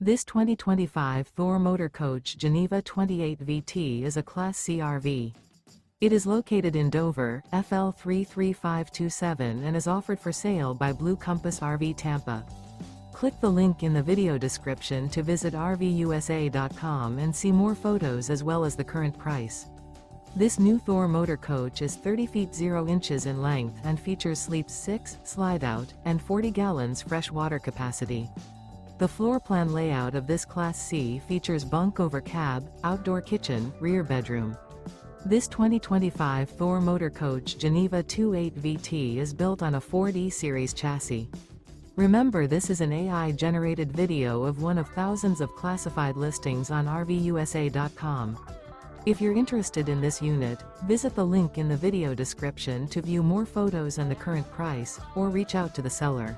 This 2025 Thor Motor Coach Geneva 28 VT is a Class C RV. It is located in Dover, FL 33527 and is offered for sale by Blue Compass RV Tampa. Click the link in the video description to visit RVUSA.com and see more photos as well as the current price. This new Thor Motor Coach is 30 feet 0 inches in length and features sleeps 6, slide-out, and 40 gallons fresh water capacity. The floor plan layout of this Class C features bunk over cab, outdoor kitchen, rear bedroom. This 2025 Thor Motor Coach Geneva 28 VT is built on a Ford E-Series chassis. Remember, this is an AI-generated video of one of thousands of classified listings on RVUSA.com. If you're interested in this unit, visit the link in the video description to view more photos and the current price, or reach out to the seller.